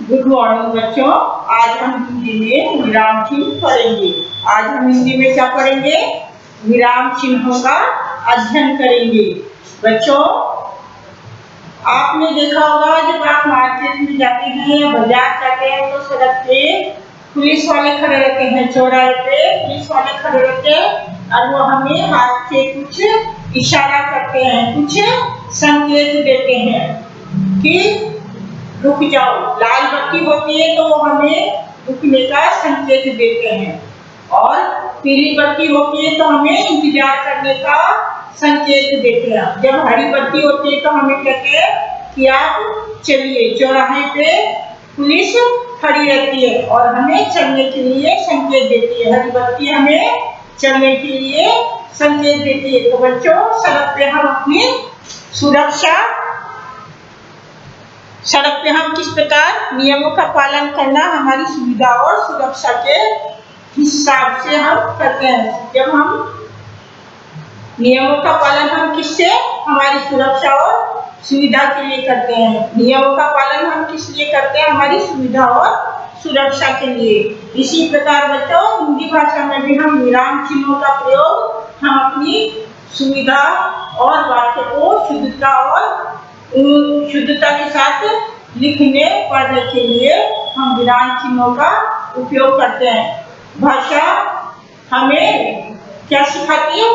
Good morning बच्चों। आज हम हिंदी में विराम चिन्ह पढ़ेंगे। आज हम हिंदी में क्या पढ़ेंगे? विराम चिन्हों का अध्ययन करेंगे। बच्चों, आपने देखा होगा जब आप मार्केट में जाते हैं या बाजार जाते हैं तो सड़क पे पुलिस वाले खड़े रहते हैं, चौराहे पे पुलिस वाले खड़े रहते हैं और वो हमें हाथ से कुछ इशारा करते हैं, कुछ संकेत देते हैं कि रुक जाओ। लाल बत्ती होती है तो वो हमें रुकने का संकेत देते हैं और पीली बत्ती होती है तो हमें इंतजार करने का संकेत देते हैं। जब हरी बत्ती होती है तो हमें कहते हैं कि आप चलिए। चौराहे पे पुलिस खड़ी रहती है और हमें चलने के लिए संकेत देती है। हरी बत्ती हमें चलने के लिए संकेत देती है। तो बच्चों, सड़क पे हम अपनी सड़क पे हम किस प्रकार नियमों का पालन करना हमारी सुविधा और सुरक्षा के हिसाब से हम करते हैं। जब हम नियमों का पालन हम किससे हमारी सुरक्षा और सुविधा के लिए करते हैं। नियमों का पालन हम किस लिए करते हैं? हमारी सुविधा और सुरक्षा के लिए। इसी प्रकार बच्चों, हिंदी भाषा में भी हम विराम चिन्हों का प्रयोग हम अपनी सुविधा और वाक्य को शुद्धता के साथ लिखने पढ़ने के लिए हम विराम चिन्हों का उपयोग करते हैं। भाषा हमें क्या सिखाती है?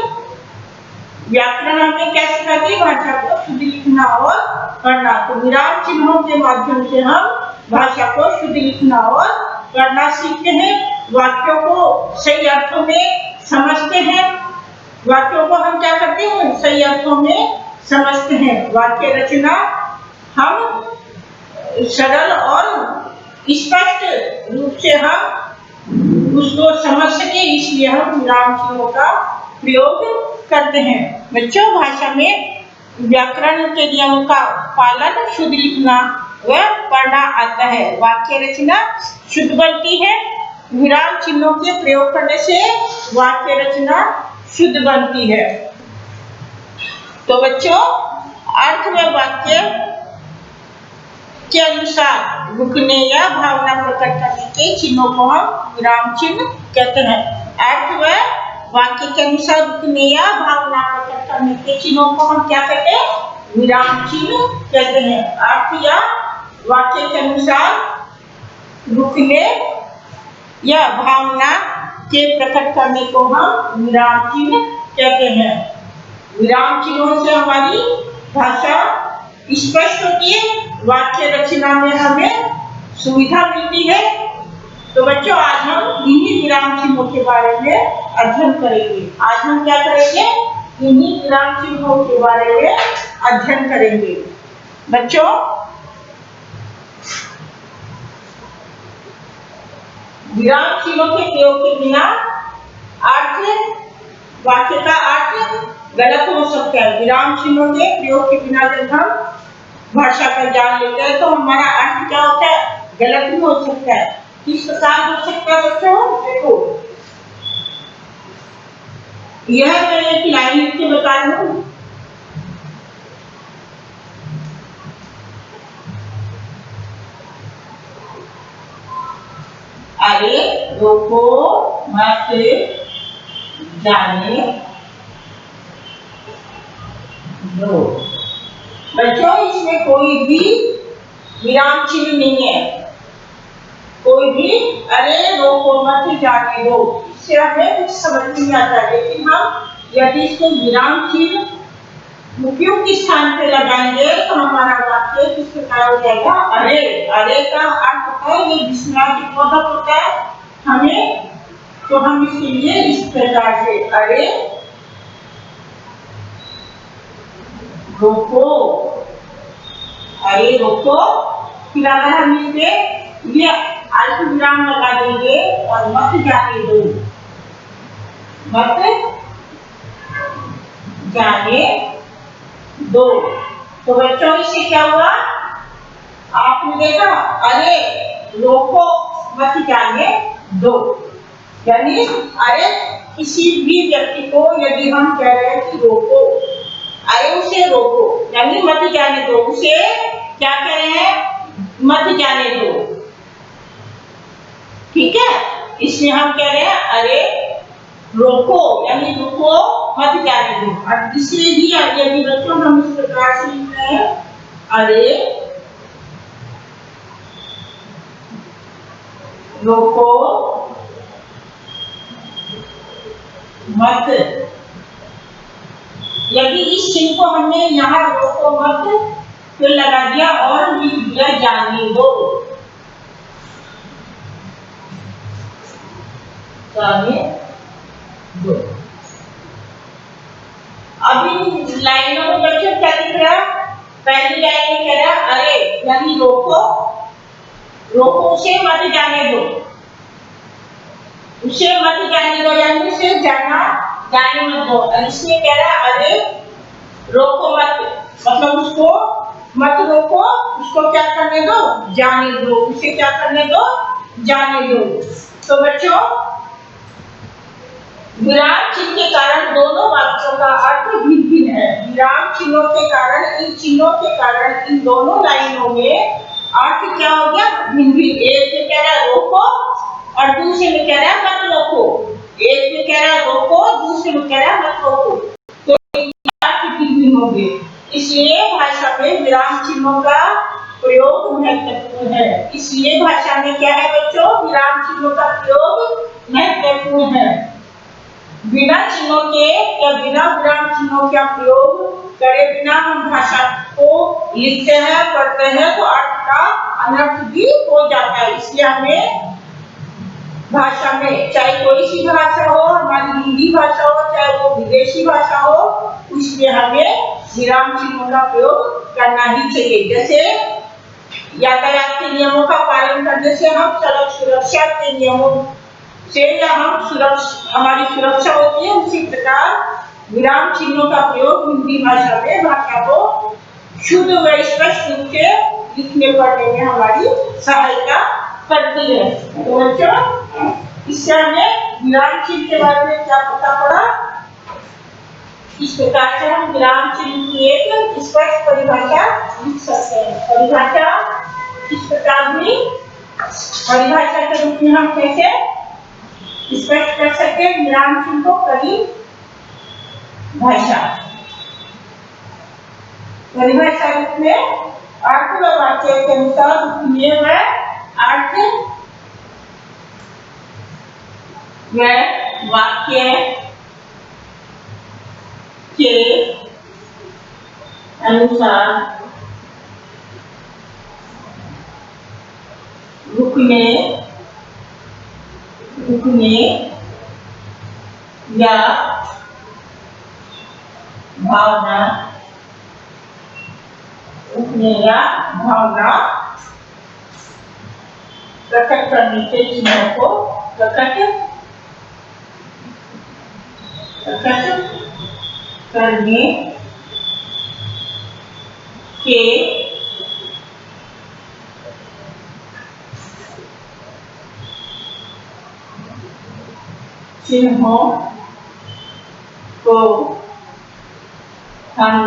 व्याकरण हमें क्या सिखाती है? भाषा को शुद्ध लिखना और पढ़ना। तो विराम चिन्हों के माध्यम से हम भाषा को शुद्ध लिखना और पढ़ना सीखते हैं। वाक्यों को सही अर्थों में समझते हैं। वाक्यों को हम क्या करते हैं? सही अर्थों में समझते हैं। वाक्य रचना हम सरल और स्पष्ट रूप से हम उसको समझ सके, इसलिए हम विराम चिन्हों का प्रयोग करते हैं। बच्चों, भाषा में व्याकरण के नियमों का पालन, शुद्ध लिखना व पढ़ना आता है। वाक्य रचना शुद्ध बनती है। विराम चिन्हों के प्रयोग करने से वाक्य रचना शुद्ध बनती है। तो बच्चों, अर्थ व वाक्य के अनुसार रुकने या भावना प्रकट करने के चिन्हों को हम विराम चिन्ह कहते हैं। अर्थ व वाक्य के अनुसार रुकने या भावना प्रकट करने के चिन्हों को हम क्या कहते हैं? विराम चिन्ह कहते हैं। अर्थ या वाक्य के अनुसार रुकने या भावना के प्रकट करने को हम विराम चिन्ह कहते हैं। विराम चिन्हों से हमारी भाषा स्पष्ट होती है। वाक्य रचना में हमें सुविधा मिलती है। तो बच्चों, आज हम इन्हीं विराम चिन्हों के बारे में अध्ययन करेंगे। आज हम क्या करेंगे? इन्हीं विराम चिन्हों के बारे में अध्ययन करेंगे। बच्चों, विराम चिन्हों के प्रयोग के बिना वाक्य का अर्थ गलत हो सकता है। विराम चिन्हों के प्रयोग के बिना जब हम भाषा का ज्ञान लेते हैं तो हमारा अर्थ क्या होता है? गलत भी हो सकता है। किस प्रकार हो सकता है बच्चों? देखो, यह मैं एक लाइन लिख के बता रहा हूं। अरे रोको मत जाने दो। बच्चों, इसमें कोई भी विराम चिन्ह नहीं है। कोई भी अरे रोको मत जाने दो, इससे हमें कुछ समझ नहीं आता। लेकिन हम यदि इसको विराम चिन्ह उपयुक्त स्थान पे लगाएंगे तो हमारा वाक्य किस प्रकार हो जाएगा? अरे। अरे का अर्थ होता है ये विस्मयादि बोधक होता है हमें। तो हम इसके लिए इस प्रकार से अरे रोको, अरे रोको। फिर अगर हम इसमें ये अल्प विराम लगा देंगे और मत जाने दो, मत जाने दो, तो बच्चों इससे क्या हुआ? आपने देखा, अरे रोको मत जाने दो, यानी अरे किसी भी व्यक्ति को यदि हम कह रहे हैं कि रोको, अरे उसे रोको यानी मत जाने दो। उसे क्या कह रहे हैं? मत जाने दो। ठीक है, इसलिए हम कह रहे हैं अरे रोको, यानी रुको मत जाने दो। और इसलिए भी यदि बच्चों हम इस प्रकार से लिख रहे हैं, अरे रोको मत, यदि इस चिन्ह को हमने यहाँ रोको मत फिर लगा दिया और लिख दिया जाने दो, जाने दो। अब इन लाइनों में बच्चों क्या दिख रहा है? पहली लाइन में कह रहा अरे यानी रोको, रोको उसे मत जाने दो, उसे मत जाने दो यानी उसे जाने मत दो। इसलिए कह रहा अरे रोको मत, मतलब उसको मत रोको, उसको क्या करने दो? जाने दो, उसे क्या करने दो? जाने दो। तो बच्चों विराम चिन्ह के कारण दोनों वाक्यों का अर्थ भिन्न भिन्न है। विराम चिन्हों के कारण, इन चिन्हों के कारण इन दोनों लाइनों में अर्थ क्या हो गया? भिन्न भिन्न। एक में कह रहा है रोको और दूसरे में कह रहा है मत रोको, एक में कह रहा है रोको, दूसरे में कह रहा है मत रोको, तो अर्थ भिन्न भिन्न होंगे। इसलिए भाषा में विराम चिन्हों का प्रयोग महत्वपूर्ण है। इसलिए भाषा में क्या है बच्चों? विराम चिन्हों का प्रयोग महत्वपूर्ण है। बिना चिन्हों के या बिना विराम चिन्हों का प्रयोग करे बिना हम भाषा को लिखते हैं, पढ़ते हैं तो अर्थ का अनर्थ भी हो जाता है। इसलिए हमें भाषा में, चाहे कोई सी भाषा हो, हमारी हिंदी भाषा हो चाहे वो विदेशी भाषा हो, इसलिए हमें विराम चिन्हों का प्रयोग करना ही चाहिए। जैसे यातायात के नियमों का पालन करने से हम सड़क सुरक्षा के नियमों से या हमारी सुरक्षा होती है, उसी प्रकार विराम चिन्हों का प्रयोग हिंदी भाषा में भाषा को शुद्ध व स्पष्ट रूप से लिखने पढ़ने में हमारी सहायता करती है। तो बच्चों इससे हमें विराम चिन्ह के बारे में क्या पता पड़ा? इस प्रकार से हम विराम चिन्ह की एक स्पष्ट परिभाषा लिख सकते हैं। परिभाषा इस प्रकार भी परिभाषा के रूप में हम कैसे स्पष्ट कर सकते हैं विराम चिन्ह को? परिभाषा रूप में अर्थ व वाक्य के अनुसार उपमेय व अर्थ व वाक्य के अनुसार रुकने या भावना प्रकट करने के चिन्हों को प्रकट करने के चिन्हों को हम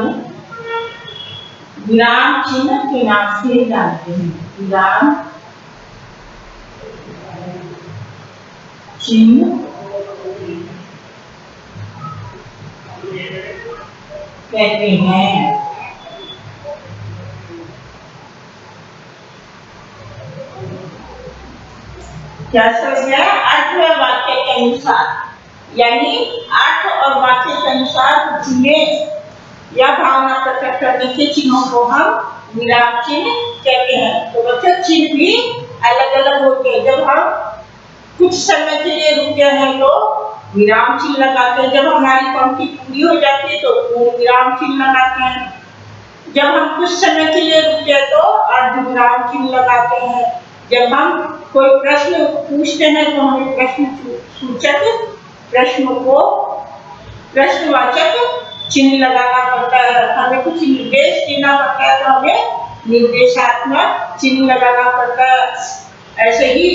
विराम चिन्ह के नाम से जानते हैं। विराम चिन्ह कहते हैं। क्या समझ में? अर्थ व वाक्य के अनुसार, यानी अर्थ और वाक्य के अनुसार चिन्ह या भावना प्रकट करने के चिन्हों को हम विराम चिन्ह कहते हैं। तो बच्चों चिन्ह भी अलग अलग होते हैं। जब हम कुछ समय के लिए रुकते हैं तो विराम चिन्ह लगाते हैं, जब हमारी पंक्ति पूरी हो जाती है तो पूर्ण विराम चिन्ह लगाते हैं, जब हम कुछ समय के लिए रुकते हैं तो अर्ध विराम चिन्ह लगाते हैं, जब हम कोई प्रश्न पूछते हैं तो हमें प्रश्न सूचक प्रश्नों को प्रश्नवाचक चिन्ह लगाना पड़ता है, हमें कुछ निर्देश देना पड़ता है तो हमें निर्देशात्मक चिन्ह लगाना पड़ता है। ऐसे ही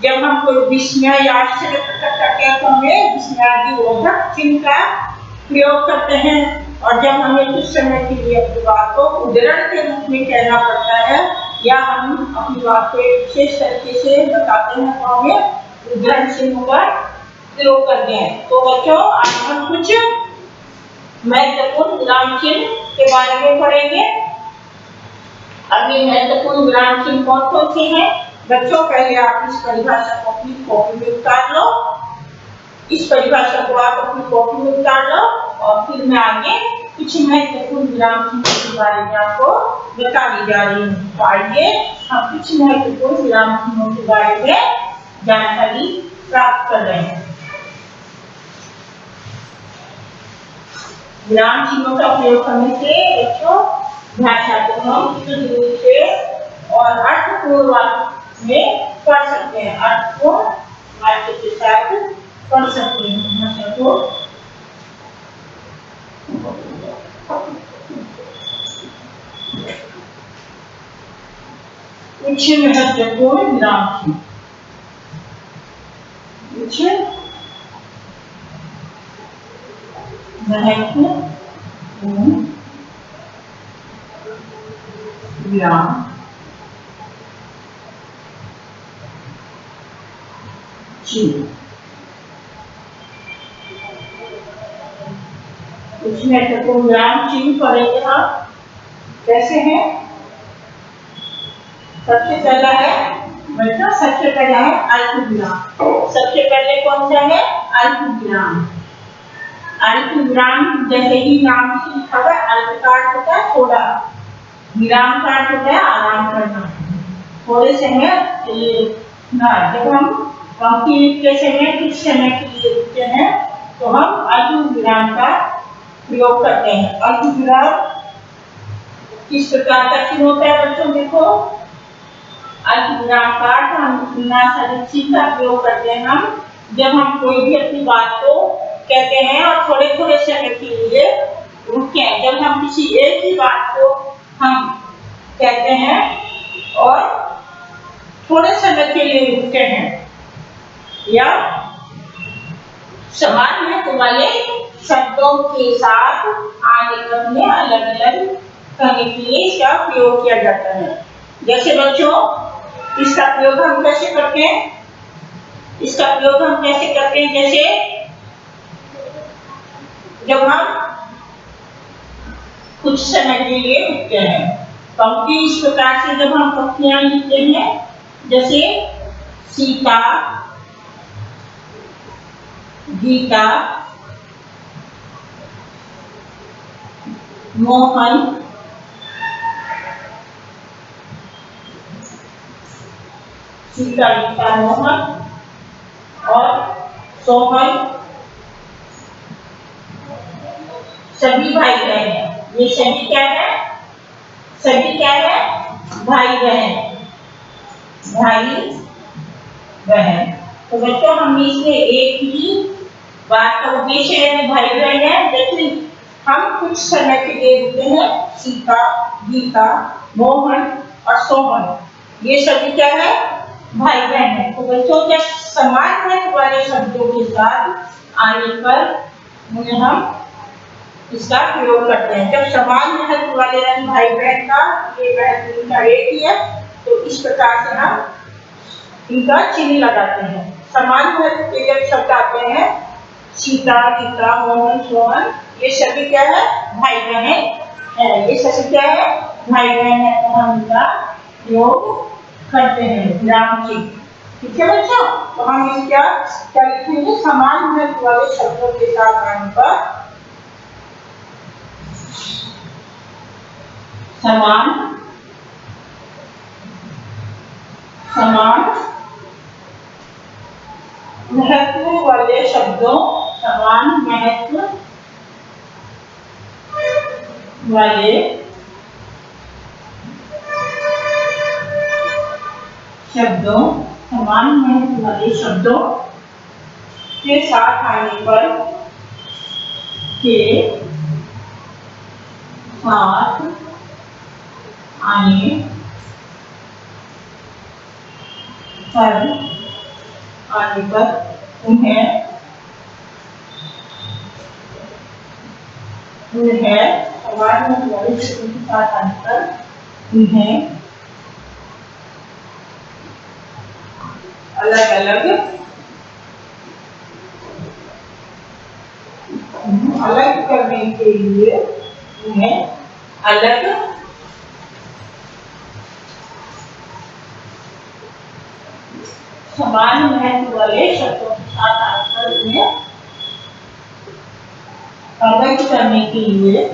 जब हम कोई विस्मय या आश्चर्य प्रकट करते हैं तो हमें विस्मयादिबोधक चिन्ह का प्रयोग करते हैं, और जब हमें कुछ समय के लिए अपनी बात को उदाहरण के रूप में कहना पड़ता है या हम अपनी बात को विशेष तरीके से बताते हैं तो हमें उद्धरण चिन्हों का प्रयोग करते हैं। तो बच्चों आज हम कुछ महत्वपूर्ण विराम चिन्ह के बारे में पढ़ेंगे। अब ये महत्वपूर्ण विराम चिन्ह कौन कौन से हैं? बच्चों पहले आप इस परिभाषा को अपनी कॉपी में उतार लो। इस परिभाषा को आप अपनी कॉपी में उतार लो और फिर मैं आगे कुछ महत्वपूर्ण विराम चिन्हों के बारे में आपको बताने जा रही हूँ। तो आइए हम कुछ महत्वपूर्ण विराम चिन्हों के बारे में जानकारी प्राप्त कर रहे हैं। विराम चिन्हों का प्रयोग करने से बच्चों भाषा को हम शुद्ध रूप से और अर्थपूर्ण वाक्य में पढ़ सकते हैं। अर्थपूर्ण वाक्य के साथ पढ़ सकते हैं भाषा को। कुछ महत्वपूर्ण विराम चिन्ह, कुछ महत्वपूर्ण विराम चिन्ह। कुछ महत्वपूर्ण विराम चिन्ह पढ़ेंगे हम। कैसे हैं? सबसे पहला है बच्चों, सबसे पहला है अल्प विराम। सबसे पहले कौन सा है? अल्प विराम। अल्प विराम जैसे ही नाम से लिखा हुआ अल्प का अर्थ होता है थोड़ा, विराम का अर्थ होता है आराम करना, थोड़े समय के लिए रुकना। जब हम पंक्ति लिखते समय कुछ समय के लिए रुकते हैं तो हम अल्प विराम का प्रयोग करते हैं। अल्प विराम किस प्रकार का चिन्ह होता है बच्चों? देखो, अल्प विराम का अर्थ हम का प्रयोग करते हैं हम जब हम कोई भी अपनी बात को कहते हैं और थोड़े थोड़े समय के लिए रुकते हैं। जब हम किसी एक ही बात को हम कहते हैं और थोड़े समय के लिए रुकते हैं या समान महत्व वाले शब्दों के साथ आगे बढ़ने अलग अलग करने के लिए इसका प्रयोग किया जाता है। जैसे बच्चों इसका प्रयोग हम कैसे करते हैं? इसका प्रयोग हम कैसे करते हैं? जैसे जब हम कुछ समय के लिए रुकते हैं, पंक्ति इस प्रकार से जब हम पंक्तियां लिखते हैं, जैसे सीता, गीता, मोहन, सीता, गीता, मोहन और सोहन सभी भाई बहन हैं। ये सभी क्या है? सभी क्या है? भाई बहन, भाई बहन। तो बच्चों हमने इसमें एक ही बात का उद्देश्य है भाई बहन है, लेकिन हम कुछ समय के लिए रुकते हैं। सीता, गीता, मोहन और सोहन ये सभी क्या है? भाई बहन है। तो बच्चों जब समान महत्व वाले शब्दों के साथ आने पर उन्हें हम इसका प्रयोग करते हैं। जब समान महत्व वाले भाई बहन का ये महत्व इनका एक ही है तो इस प्रकार से हम इनका चिन्ह लगाते हैं। समान महत्व के जब शब्द आते हैं, सीता, गीता, मोहन, सोहन ये सभी क्या है? भाई बहन है। ये सभी क्या है? भाई बहन है। तो हम इनका प्रयोग करते हैं विराम चिन्ह। ठीक है बच्चों? तो हम इसका क्या लिखेंगे? समान महत्व वाले शब्दों के साथ आने पर समान महत्व वाले शब्दों, समान महत्व वाले शब्दों, समान महत्व वाले शब्दों के साथ आने पर के साथ आने पर उन्हें समान महत्व वाले शब्दों के साथ आने पर उन्हें अलग अलग अलग करने के लिए उन्हें अलग समान महत्व वाले शब्दों के साथ आकर उन्हें अलग करने के लिए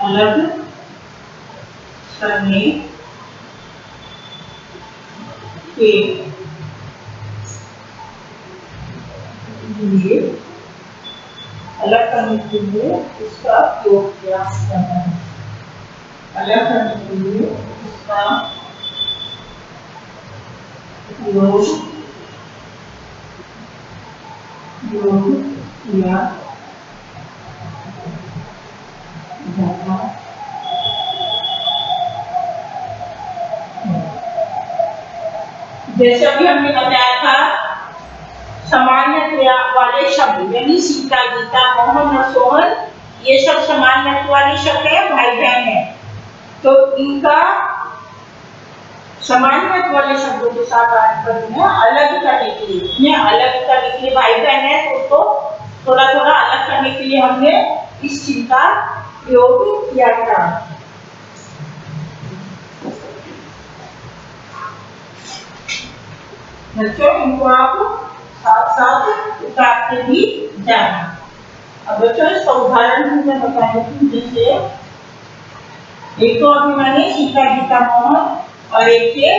अलग करने के लिए अलग करने के लिए इसका उपयोग किया जाता है। अलग करने के लिए इसका उपयोग किया जाता है। जैसे अभी हमने बताया था, सामान्य वाले शब्द यानी सीता, गीता, मोहन और सोहन, ये सब सामान्य वाले शब्द है, भाई बहन है। तो इनका सामान्य वाले शब्दों के साथ अलग करने के लिए, अलग करने के लिए भाई बहन है तो उसको थोड़ा थोड़ा अलग करने के लिए हमने इस चिन्ह का प्रयोग किया था। बच्चों इनको आप साथ साथ उतारते भी जाना। अब बच्चों इसका उदाहरण मैं बता देती हूँ। जैसे एक तो अभी मैंने सीता, गीता, मोहन और एक ये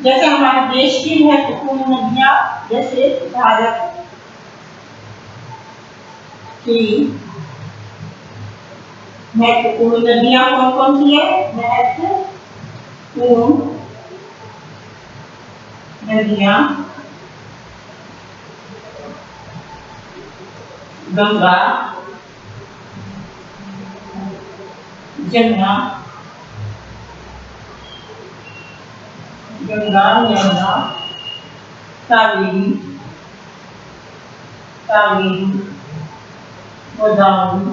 जैसे हमारे देश की महत्वपूर्ण नदियां, जैसे भारत की महत्वपूर्ण नदियां कौन कौन सी है? महत्वपूर्ण नदियां गंगा, जमुना, यमुना, कावेरी, गोदावरी।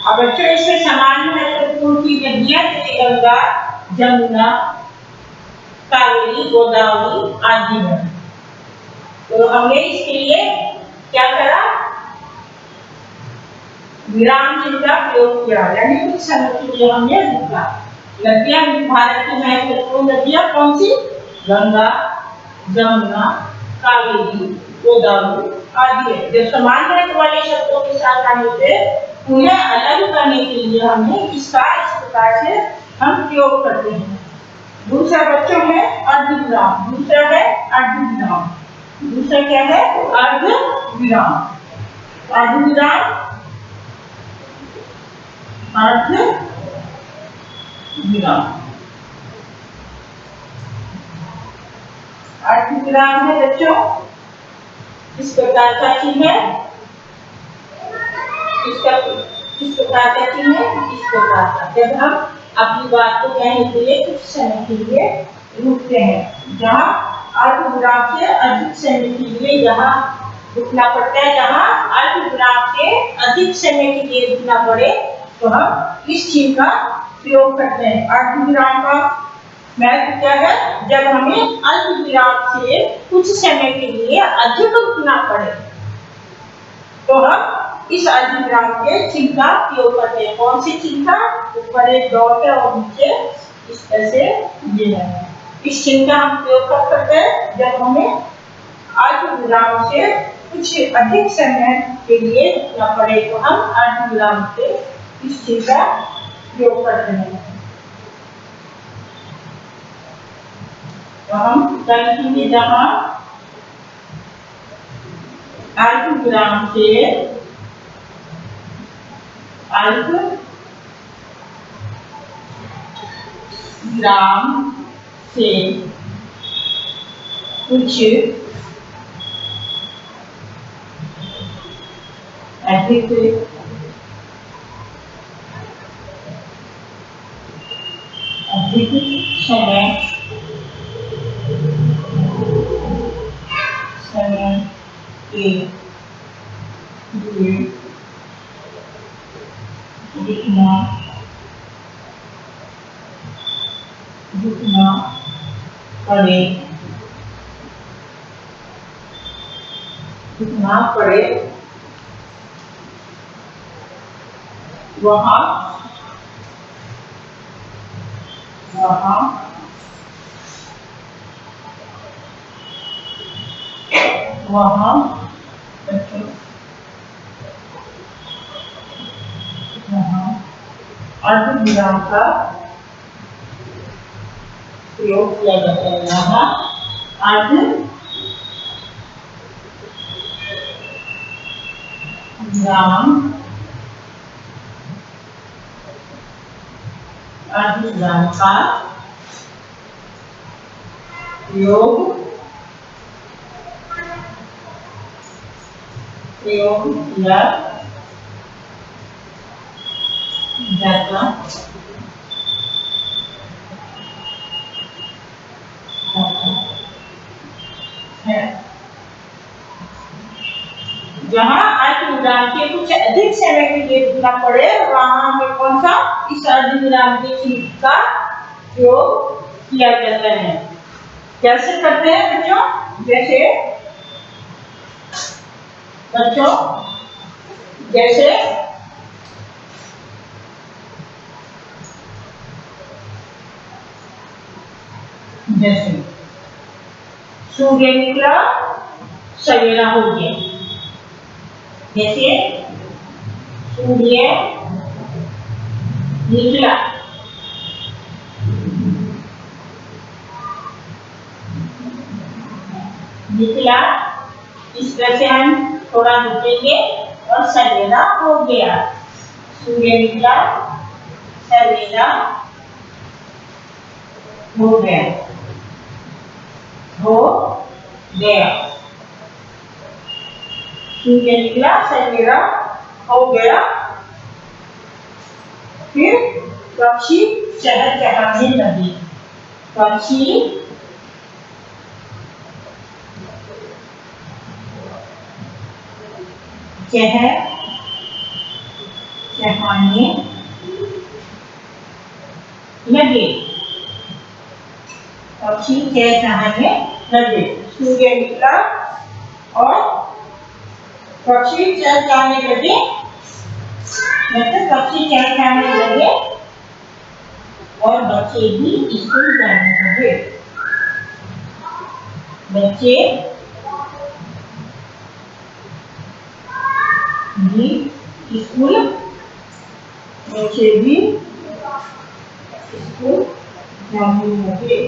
अब बच्चों इसमें समान महत्वपूर्ण की नदियां जैसे गंगा, जमुना, कावेरी, गोदावरी आदि है। तो हमने इसके लिए क्या करा? विराम चिन्ह का प्रयोग किया, यानी कुछ समय के लिए हमने लिखा। नदियां, भारत की महत्वपूर्ण नदियां कौन सी? गंगा, जमुना, कावेरी, गोदावरी आदि है। जो समान महत्व वाले शब्दों के साथ आने से उन्हें अलग करने के लिए हमने इसका इस प्रकार से हम प्रयोग करते हैं। दूसरा बच्चों है अर्धविराम। दूसरा है अर्धविराम। दूसरा क्या है? अर्धविराम। अर्धविराम, अर्धविराम है बच्चों इस प्रकार का चिन्ह है। इस प्रकार का चिन्ह है, इस प्रकार का। जब हम अपनी बात को कहने के लिए कुछ समय के लिए रुकते हैं, जहाँ अर्धविराम से अधिक समय के लिए यहाँ रुकना पड़ता है, जहाँ अर्धविराम से अधिक समय के लिए रुकना पड़े तो हम इस चिन्ह का प्रयोग करते हैं। अर्धविराम का महत्व क्या है? जब हमें अल्पविराम से कुछ समय के लिए अधिक रुकना पड़े तो हम इस अर्धविराम के चिन्ह का प्रयोग करते हैं। कौन से चिन्ह का? ऊपर एक डॉट है और नीचे इस तरह से ये है। इस चिन्ह का हम प्रयोग कब करते हैं? जब हमें अल्पविराम से कुछ अधिक समय के लिए रुकना पड़े तो हम अर्धविराम से इस चिन्ह का प्रयोग करते हैं। तो हम करेंगे जहाँ अल्पविराम से कुछ अधिक समय के लिए लिखना लिखना पड़े लिखना पड़े वहाँ वहाँ वहाँ वहाँ अर्धविराम का प्रयोग किया जाता है। यहाँ अर्धविराम अर्धविराम का प्रयोग किया जाता है। जहाँ अर्धविराम के कुछ अधिक समय के लिए रुकना पड़े वहाँ हमें कौन सा इस अर्धविराम के चिन्ह का प्रयोग किया जाता है। कैसे करते हैं बच्चों? जैसे जैसे सूर्य निकला सवेरा हो गया। जैसे सूर्य निकला इस तरह से हम थोड़ा रुकेंगे और सवेरा हो गया। सूर्य निकला सवेरा हो गया सूर्य निकला सवेरा हो गया। फिर पक्षी चहचहाने लगे। पक्षी चहचहाने लगे। पक्षी चहचहाने लगे। सूर्य निकला और पक्षी चहचहाने लगे। मतलब पक्षी चहचहाने लगे और बच्चे भी स्कूल जाने लगे। बच्चे भी स्कूल जाने लगे।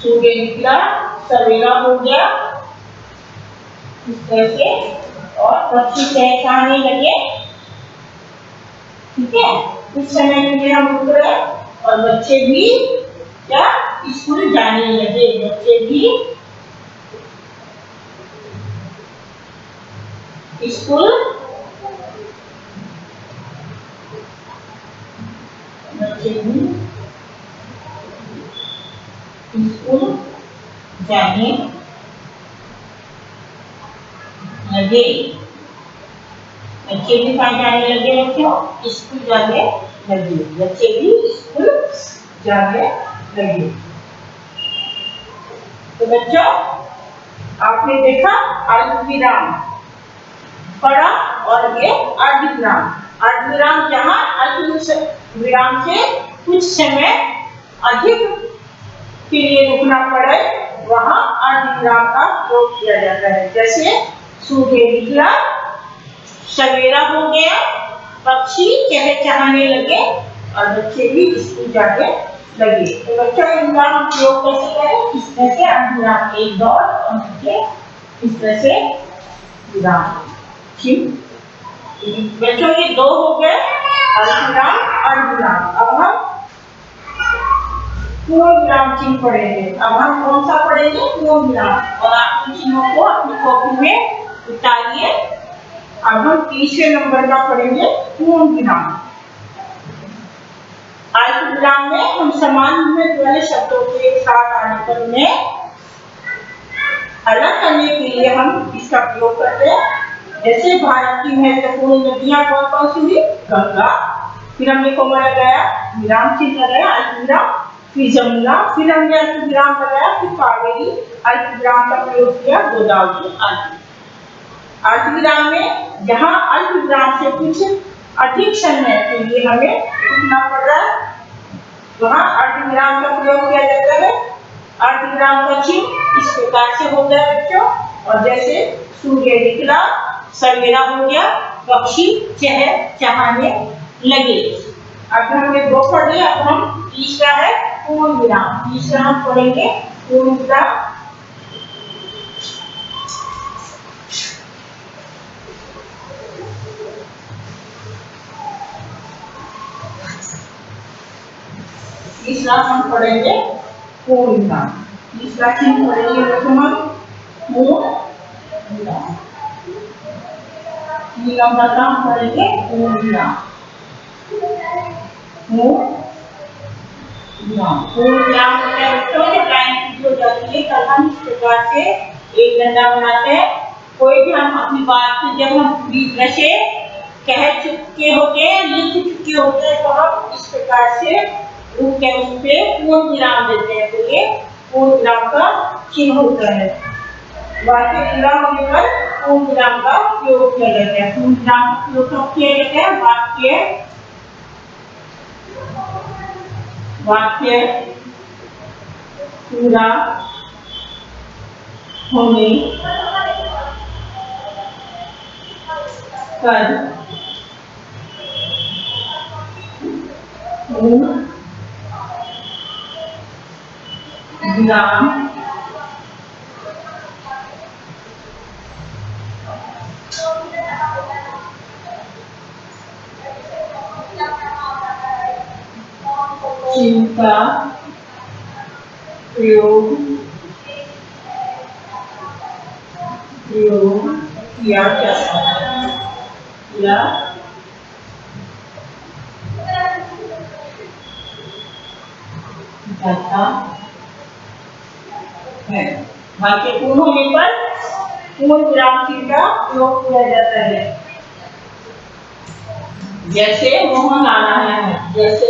सूर्य निकला सवेरा हो गया इस तरह से और पक्षी चहचहाने लगे। ठीक है, कुछ समय के लिए हम रुक रहे और बच्चे भी क्या स्कूल जाने लगे। बच्चे भी स्कूल जाने लगे। बच्चे भी कहाँ जाने लगे बच्चों? स्कूल जाने लगे। बच्चे भी स्कूल जाने लगे। तो बच्चों आपने देखा अर्धविराम पड़ा और ये अर्धविराम। अर्धविराम जहाँ अर्धविराम से कुछ समय अधिक के लिए रुकना पड़े वहाँ अर्धविराम का प्रयोग किया जाता है। जैसे सूर्य निकला सवेरा हो गया, पक्षी चहचहाने लगे और बच्चे भी स्कूल जाने लगे। तो बच्चों इनका हम प्रयोग कैसे करें? इस तरह से अर्धविराम एक दौर और नीचे इस तरह से विराम। ठीक बच्चों ये दो हो गए अर्धविराम अर्धविराम। अब हम पूर्ण विराम चिन्ह पढ़ेंगे। अब हम कौन सा पढ़ेंगे? पूर्ण विराम। और आप इन चिन्हों को अपनी कॉपी में उतारिए। अब हम तीसरे नंबर का पढ़ेंगे पूर्ण विराम। अर्धविराम में हम समान में वाले शब्दों के साथ आने पर उन्हें अलग करने के लिए हम इसका प्रयोग करते हैं जैसे भारत की महत्वपूर्ण नदियां कौन कौन सी हुई? गंगा, फिर हमने कोमा लगाया, विराम चिन्ह लगाया, अल्पविराम, फिर जमुना, फिर हमने अल्पविराम लगाया, फिर कावेरी, अल्पविराम का प्रयोग किया, गोदावरी आदि। अल्पविराम में जहां अल्पविराम से कुछ अधिक समय के लिए हमें रुकना पड़ रहा है, वहां अर्धविराम का प्रयोग किया जाता है। अर्धविराम का चिन्ह इस प्रकार से होता है बच्चों, और जैसे सूर्य निकला, सवेरा हो गया, पक्षी चहचहाने लगे। अब हमने दो पढ़ लिया, अब हम तीसरा है पूर्ण विराम। तीसरा हम पढ़ेंगे पूर्ण विराम। तीसरा हम पढ़ेंगे पूर्ण विराम। तीसरा चिन्ह पढ़ेंगे बच्चों हम पूर्ण विराम। तीन नंबर का हम पढ़ेंगे पूर्ण विराम। पूर्ण विराम होता है बच्चों, जब लाइन पूरी हो जाती है तब हम इस प्रकार से एक डंडा बनाते हैं। कोई भी हम अपनी बात को जब हम पूरी तरह से कह चुके होते हैं, लिख चुके होते हैं, तो हम इस प्रकार से उस पे पूर्ण विराम देते हैं। तो ये पूर्ण विराम का चिन्ह होता है। वाक्य पूरा होने पर पूर्ण विराम का प्रयोग किया जाता है। पूर्ण विराम का प्रयोग कब किया जाता है? वाक्य पूरा होने पर पूर्ण विराम चिन्ह का प्रयोग किया जाता है। वाक्य पूर्ण होने पर पूर्ण विराम चिन्ह का प्रयोग किया जाता है। जैसे मोहन आ रहा है, जैसे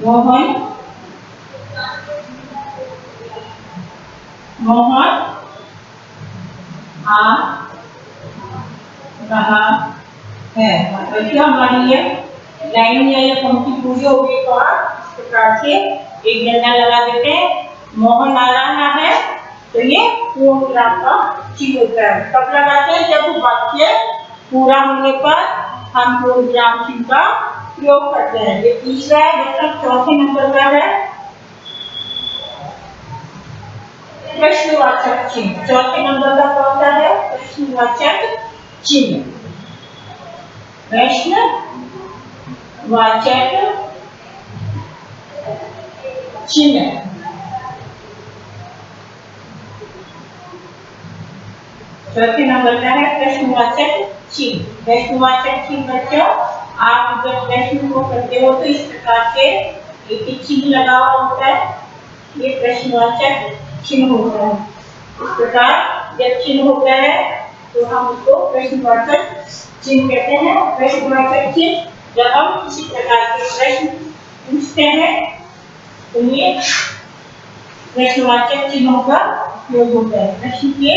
मोहन आ रहा है, मतलब क्या हमारी ये लाइन या ये पंक्ति पूरी हो गई तो आप इस प्रकार से एक डंडा लगा देते हैं। मोहन आ रहा है तो ये पूर्ण विराम का चिन्ह होता है। कब लगाते हैं? जब वाक्य पूरा होने पर हम पूर्ण विराम चिन्ह का प्रयोग करते हैं। ये तीसरा है, मतलब चौथे नंबर का है प्रश्नवाचक चिन्ह। चौथे नंबर का कौन सा है? प्रश्नवाचक चिन्ह। प्रश्नवाचक चिन्ह चौथे नंबर का है प्रश्नवाचक चिन्ह। प्रश्नवाचक चिन्ह बच्चों, आप जब प्रश्न को करते हो तो इस प्रकार से एक चिन्ह लगा हुआ होता है, ये प्रश्नवाचक चिन्ह होता है। इस प्रकार जब चिन्ह होता है तो हम उसको प्रश्नवाचक चिन्ह कहते हैं। प्रश्नवाचक चिन्ह जब हम किसी प्रकार के प्रश्न पूछते हैं तो ये प्रश्नवाचक चिन्हों का उपयोग होता है। प्रश्न के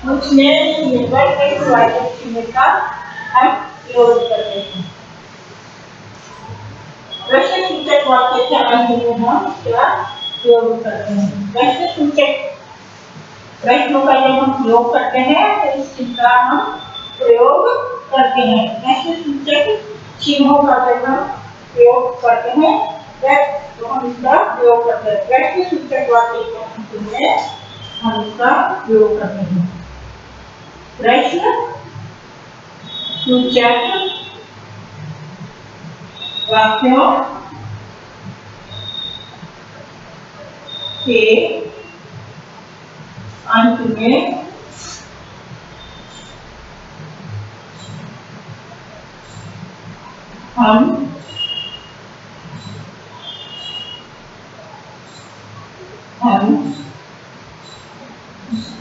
पूछने पर प्रश्नवाचक चिन्ह का हम प्रयोग करते हैं। प्रश्नसूचक वाक्य के अंत में हम क्या प्रयोग करते हैं? प्रश्नसूचक प्रश्नों का जब हम प्रयोग करते हैं तो इस चिन्ह का हम प्रयोग करते हैं। प्रश्नसूचक चिन्हों का जब हम प्रयोग करते हैं तो हम इसका प्रयोग करते हैं। प्रश्नसूचक वाक्य के अंत में हम इसका प्रयोग करते हैं। प्रश्नसूचक वाक्यों के अंत में हम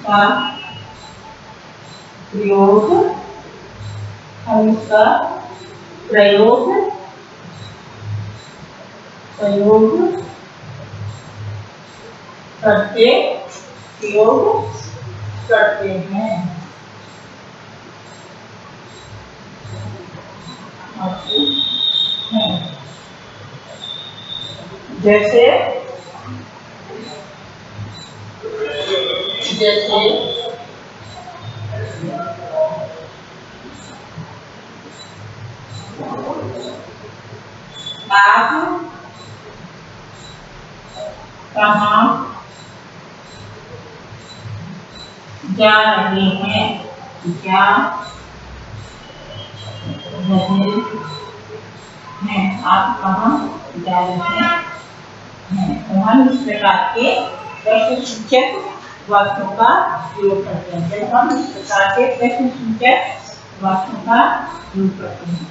का प्रयोग, हम इसका प्रयोग करते हैं। जैसे आप कहाँ जा रहे हैं, आप कहाँ जा रहे हैं। तो हम इस प्रकार के प्रश्नसूचक वाक्यों का प्रयोग करते हैं। जब हम इस प्रकार के प्रश्नसूचक वाक्यों का प्रयोग करते हैं,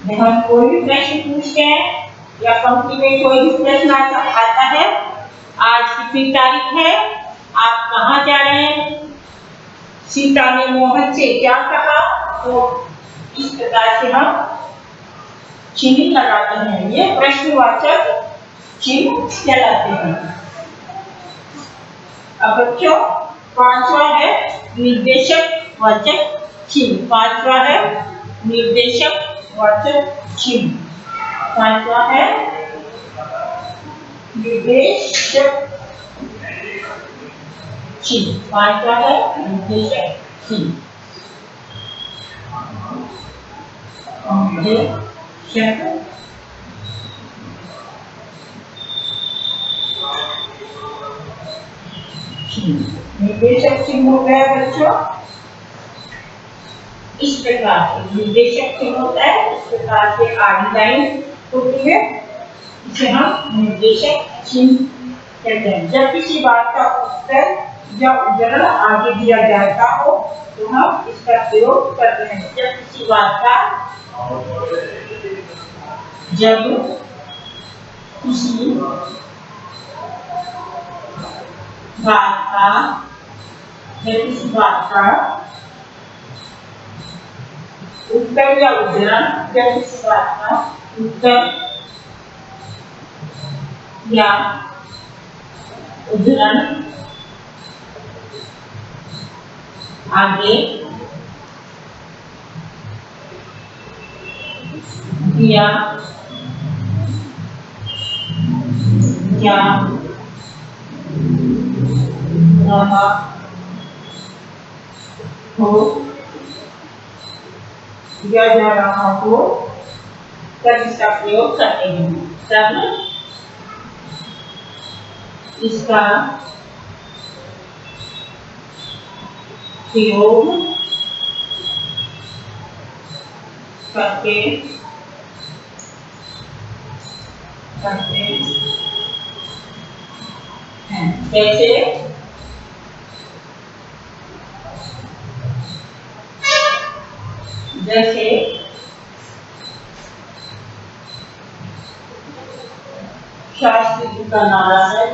जब हम कोई भी प्रश्न पूछते हैं या पंक्ति में कोई भी प्रश्न आता है, आज कितनी तारीख है, आप कहाँ जा रहे हैं, सीता ने मोहन से क्या कहा, तो इस प्रकार से हम चिन्ह लगाते हैं। ये प्रश्नवाचक चिन्ह कहलाते हैं। अब बच्चों, पांचवा है निर्देशक वाचक चिन्ह। पांचवा है निर्देशक वाचक चिन्ह। पांचवा है निर्देशक चिन्ह। पांचवा है निर्देशक चिन्ह। निर्देशक चिन्ह हो गया बच्चों इस प्रकार से। निर्देशक चिन्ह होता है इस प्रकार से, आधी लाइन होती है, इसे हम निर्देशक चिन्ह कहते हैं। जब किसी बात का उत्तर या उदाहरण आगे दिया जाता हो तो हम इसका प्रयोग करते हैं। जब किसी बात का उत्तर या उदाहरण, जब किसी बात का उत्तर या उदाहरण आगे दिया जा रहा हो तब इसका प्रयोग करते हैं। तब इसका प्रयोग करते हैं। जैसे शास्त्री जी का नारा है,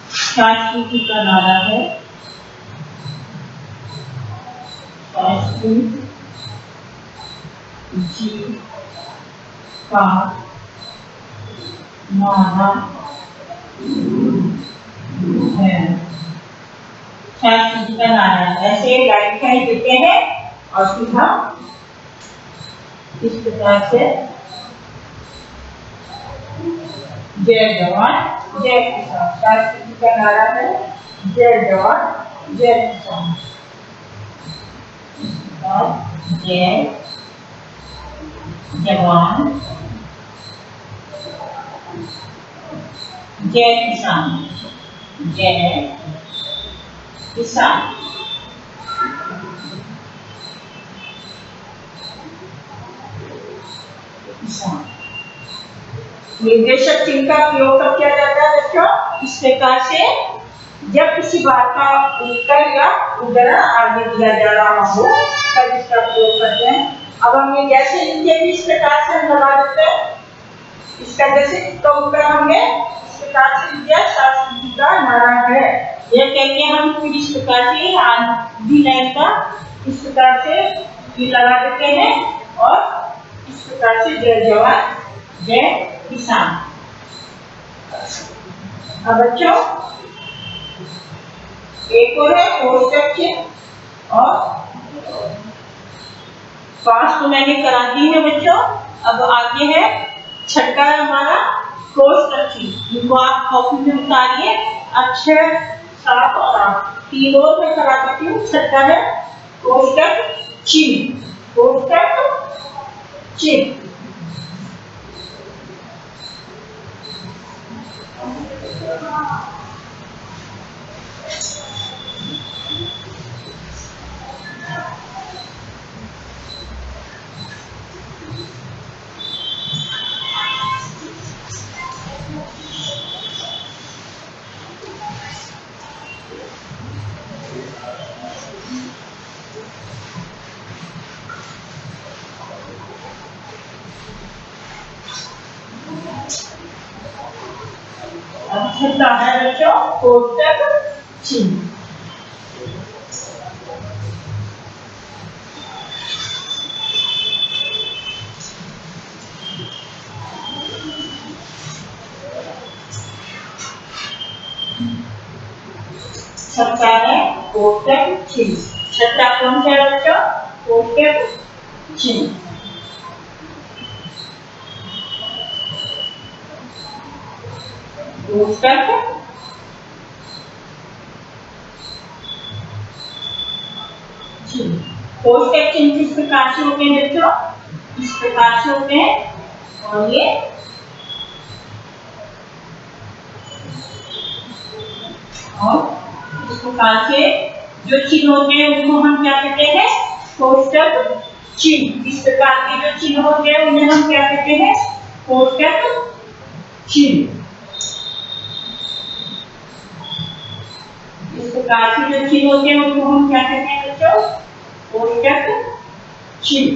शास्त्री जी का नारा है, शास्त्री जी का नारा है, शास्त्री जी का नारा है। ऐसे लाइन कहीं देते हैं और फिर हम इस प्रकार से जय जवान जय किसान, शास्त्री जी का नारा है जय जवान जय किसान। जय जवान जय किसान, जय किसान। निर्देशक चिन्ह का प्रयोग कब किया जाता है बच्चों? इस प्रकार से जब किसी बात का उत्तर या उदाहरण आगे दिया जा रहा हो तब इसका प्रयोग करते हैं। अब हम ये जैसे लिखे भी इस प्रकार से हम लगा देते हैं। इसका जैसे इसका उत्तर हमने इस प्रकार से दिया, शास्त्री जी का नारा है। यह कहते हम फिर इस प्रकार से आधी लाइन का इस प्रकार से लगा देते हैं और इस प्रकार से जय जवान जय किसान। अब बच्चों एक और है कोष्टक चिन्ह और पांच तो मैंने करा दी है बच्चों। अब आगे है छठा है हमारा कोष्टक चिन्ह, जिनको आप कॉपी में उतारिए। अक्षर 7 और 8 तीन और मैं करा देती हूँ। छठा है कोष्टक चिन्ह, कोष्टक चिन्ह। छठा है बच्चों कोष्टक चिन्ह। छठा है कोष्टक चिन्ह। छठा कौन सा है बच्चों? कोष्टक चिन्ह। कोष्टक चिन्ह। कोष्टक चिन्ह किस प्रकार से होते हैं बच्चों? इस प्रकार से होते हैं और ये और इस प्रकार से जो चिन्ह होते हैं उसको हम क्या कहते हैं? कोष्टक चिन्ह। इस प्रकार के जो चिन्ह होते हैं उन्हें हम क्या कहते हैं? कोष्टक चिन्ह। इस प्रकार के जो चिन्ह होते हैं उनको हम क्या कहते हैं बच्चों? कोष्टक चिन्ह।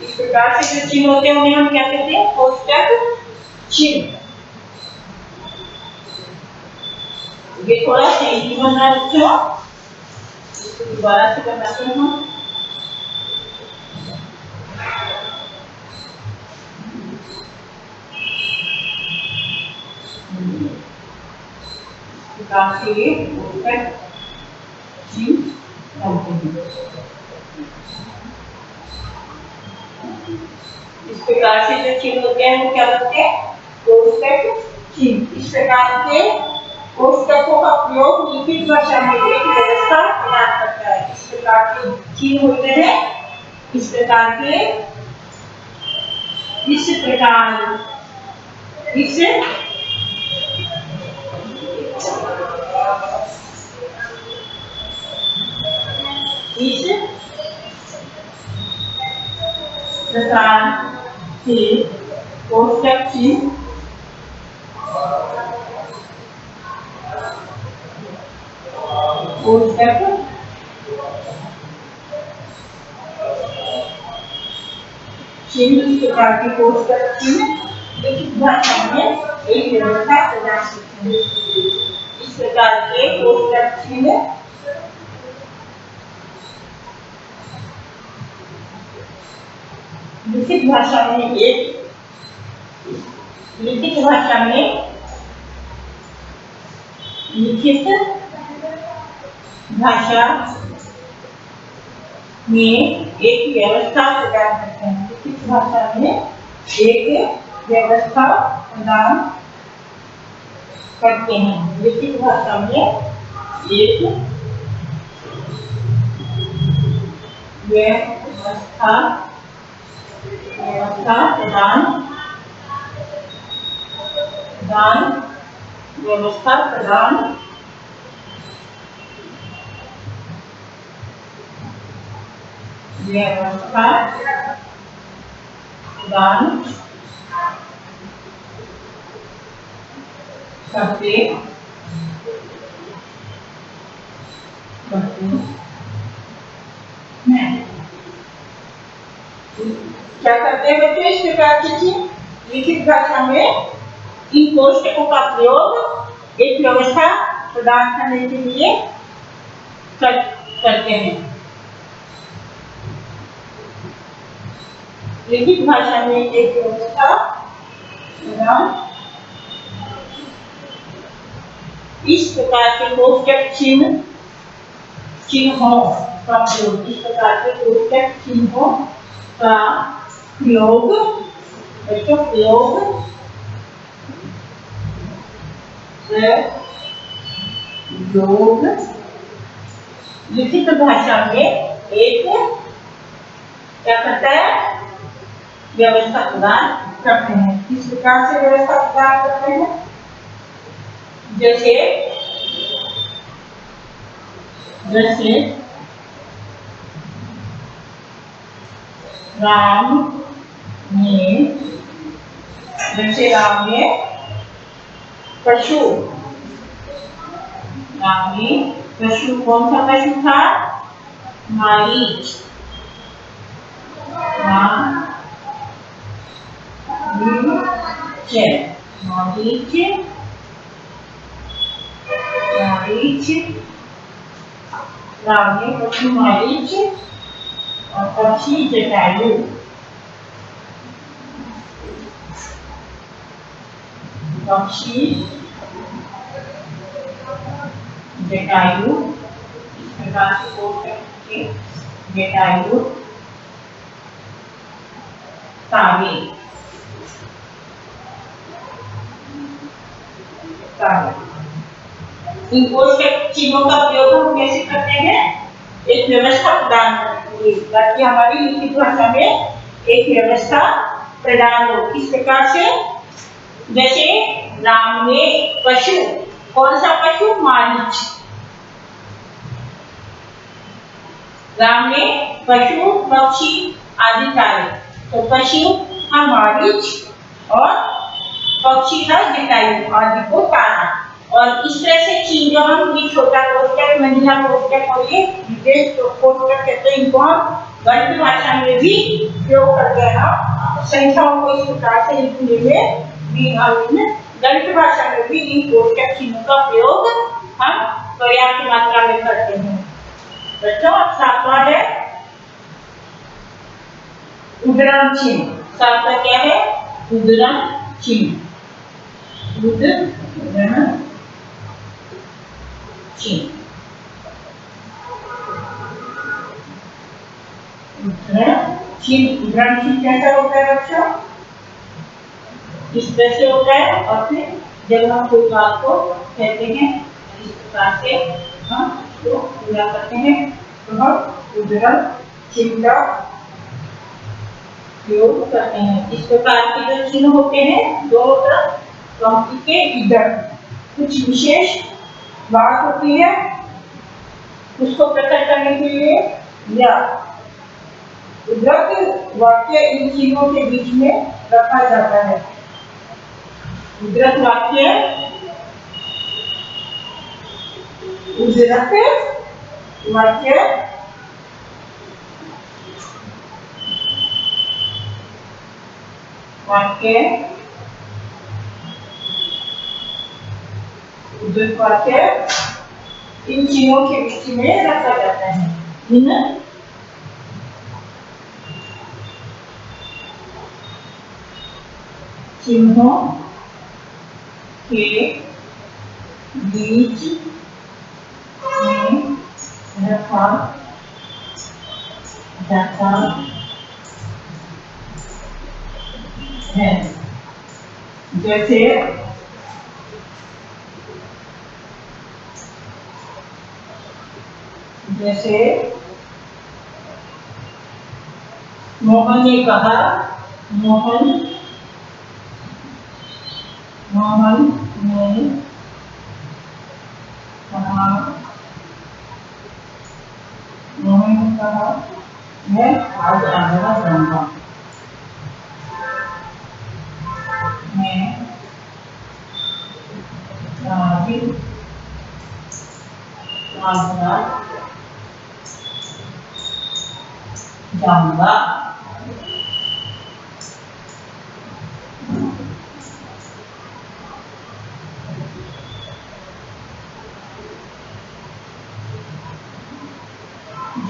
इस प्रकार से जो चिन्ह होते हैं उन्हें हम क्या कहते हैं? कोष्टक चिन्ह। ये थोड़ा सही बन रहा है बच्चों, इसको दोबारा से बनाते हैं हम। काफी कोष्टक चिन्ह बनते हैं। इस प्रकार से जो चिन्ह होते हैं वो क्या बनते हैं? कोष्टक चिन्ह। इस प्रकार के कोष्टकों का प्रयोग लिखित भाषा में एक व्यवस्था प्रदान करता है। इस प्रकार के चिन्ह होते हैं, इस प्रकार के इस प्रकार इस प्रकार से कोष्टक चिन्ह कोष्टक चिन्ह इस प्रकार के कोष्टक चिन्ह लिखित भाषा में एक व्यवस्था प्रदान करते हैं। इस प्रकार के कोष्टक चिन्ह लिखित भाषा में एक लिखित भाषा में लिखित भाषा में एक व्यवस्था प्रदान करते हैं। लिखित भाषा में एक व्यवस्था प्रदान करते हैं। लिखित भाषा में एक व्यवस्था व्यवस्था प्रदान करते हैं। क्या करते हैं बच्चे? इस प्रकार की चीज लिखित भाषा में इन कोष्टकों का प्रयोग एक व्यवस्था प्रदान करने के लिए करते हैं। लिखित भाषा में एक व्यवस्था इस प्रकार के कोष्टक चिन्हों का प्रयोग, इस प्रकार के कोष्टक चिन्हों का प्रयोग लिखित भाषा में एक क्या करता है, व्यवस्था प्रदान करते हैं। किस प्रकार से व्यवस्था प्रदान करते हैं? जैसे राम ने पशु, कौन सा पशु था? मारीच। राम ने पशु मारीच और पक्षी जटायु इस प्रकार से कोष्टक जटायु तारे इन कोष्टक चिन्हों का प्रयोग हम कैसे करते हैं? एक व्यवस्था प्रदान करने के लिए, ताकि हमारी लिखित भाषा में एक व्यवस्था प्रदान हो। किस प्रकार से? जैसे राम ने पशु, कौन सा पशु? मारीच। राम ने पशु, पक्षी आदि तारे, तो पशु था मारीच और पक्षी था जटायु आदि को तारा। और इस तरह से चिन्ह जो हम ये छोटा कोष्टक, मंझला कोष्टक और ये विशेष कोष्टक कहते हैं, इनको हम गणित भाषा में भी प्रयोग करते हैं। संख्याओं को इस प्रकार से लिखने में गणित भाषा में भी इन कोष्टक चिन्हों का प्रयोग हम पर्याप्त मात्रा में करते हैं। बच्चों, सातवां है उद्धरण चिन्ह। सातवां क्या है? उद्धरण चिन्ह। उद्धरण चिन्ह कैसा होता है बच्चों? इस तरह से होता है। और फिर जब हम कोई बात को कहते हैं इस प्रकार से हम तो पूरा करते हैं, तो हम उद्धरण चिन्ह का प्रयोग करते हैं। इस प्रकार के जो चिन्ह होते हैं, दोनों तरफ पंक्ति के इधर कुछ विशेष बात होती है, उसको प्रकट करने के लिए या उद्धृत वाक्य इन चिन्हों के बीच में रखा जाता है। उद्धृत वाक्य इन चिन्हों के बीच में रखा जाता है। इन चिन्हों के बीच में रखा जाता है। जैसे मोहन ने कहा, मोहन ने कहा मैं आज आगरा जाऊंगा। मैं आज आगरा जाऊंगा।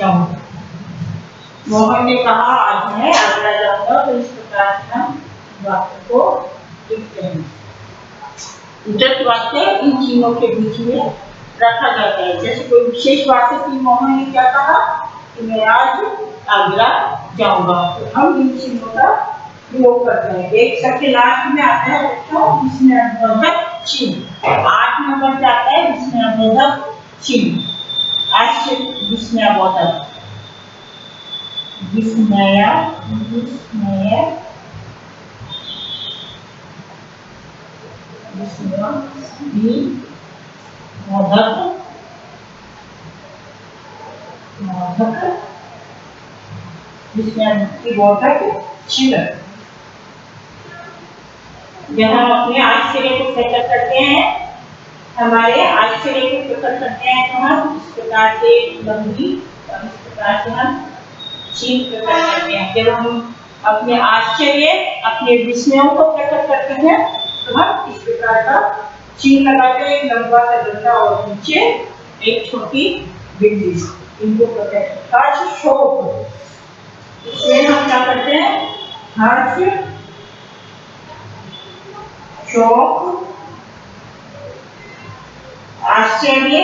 जाऊंगा। मोहन ने कहा आज मैं आगरा जाऊंगा। तो इस प्रकार से हम वाक्य को लिखते हैं। उद्धृत वाक्य इन चिन्हों के बीच में रखा जाता है। जैसे कोई विशेष वाक्य की मोहन ने क्या कहा कि मैं आज आगरा जाऊंगा, तो हम इन चिन्हों का प्रयोग करते हैं। एक सबसे लास्ट में आता है बच्चों विस्मयावर्धक चिन्ह। 8 नंबर पे आता है विस्मयावर्धक चिन्ह। आश्चर्य विस्मयावर्धक विस्मय विस्मयावर्धक चिन्ह। जब हम अपने आश्चर्य को प्रकट करते हैं, हमारे आश्चर्य को प्रकट करते हैं, तो हम इस प्रकार से लंबी और इस प्रकार से हम चिन्ह प्रकट करते हैं। जब हम अपने आश्चर्य अपने विस्मयों को प्रकट करते हैं, तो हम इस प्रकार का चिन्ह लगाते हैं, एक लंबा सा डंडा और नीचे एक छोटी बिंदी। इनको प्रकट हर्ष शोक, इसमें हम क्या करते हैं हर्ष शोक आश्चर्य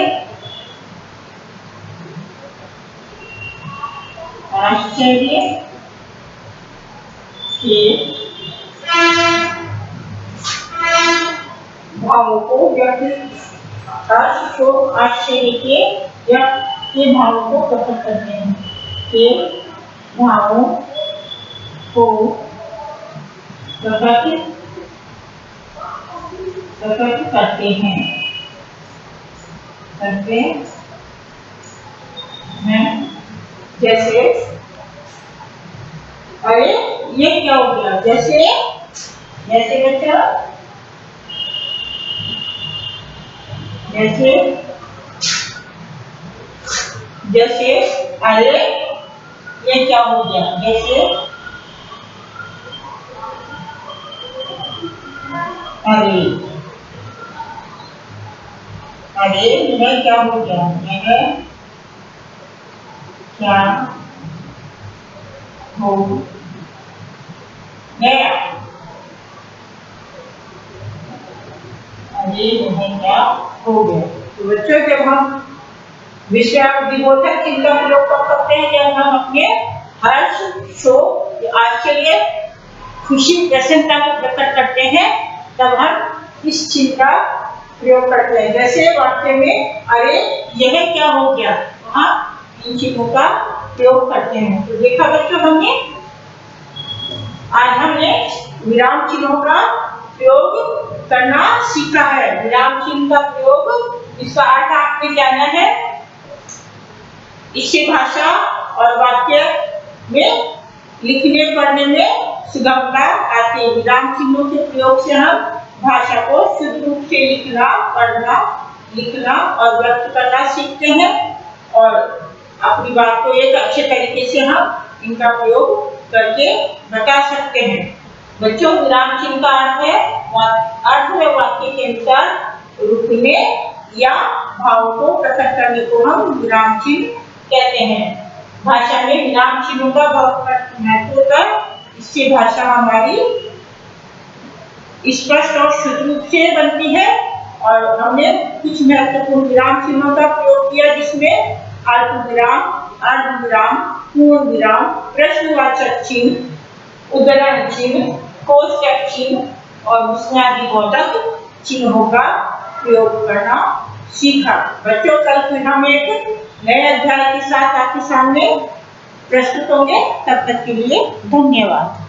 के भावों को हर्ष शोक आश्चर्य के भावों को प्रकट करते हैं। के भावों को प्रकट करते हैं जैसे अरे ये क्या हो गया, जैसे बच्चा जैसे अरे ये क्या हो गया, जैसे अरे यह क्या हो गया, यह क्या हो गया, अरे यह क्या हो गया। तो बच्चों जब हम विस्मयावर्धक चिन्ह का प्रयोग कर सकते हैं, जब हम अपने हर्ष शोक आश्चर्य खुशी प्रसन्नता को प्रकट करते हैं, तब हम इस चिन्ह का प्रयोग करते हैं। जैसे वाक्य में अरे यह क्या हो गया, वहां इन चिन्हों का प्रयोग करते हैं। तो देखा बच्चों हमने विराम चिन्हों का प्रयोग करना सीखा है। विराम चिन्ह का प्रयोग, इसका अर्थ आपने जाना है। इससे भाषा और वाक्य में लिखने पढ़ने में सुगमता आती है। विराम चिन्हों के प्रयोग से हम भाषा को शुद्ध रूप से लिखना, पढ़ना, लिखना और व्यक्त करना सीखते हैं, और अपनी बात को एक अच्छे तरीके से हम इनका प्रयोग करके बता सकते हैं। बच्चों विराम चिन्ह का अर्थ है वाक्य के अनुसार रुकने या भाव को प्रकट करने को हम विराम चिन्ह कहते हैं। भाषा में विराम चिन्हों का बहुत महत्व होता है। इससे भाषा हमारी स्पष्ट और शुद्ध रूप से बनती है। और हमने कुछ महत्वपूर्ण विराम चिन्हों का प्रयोग किया, जिसमें अल्पविराम, अर्धविराम, पूर्ण विराम, प्रश्नवाचक चिन्ह, उद्धरण चिन्ह, कोष्टक चिन्ह और विस्मयावर्धक चिन्हों का प्रयोग करना सीखा। बच्चों कल फिर हम एक नए अध्याय के साथ आपके सामने प्रस्तुत होंगे। तब तक के लिए धन्यवाद।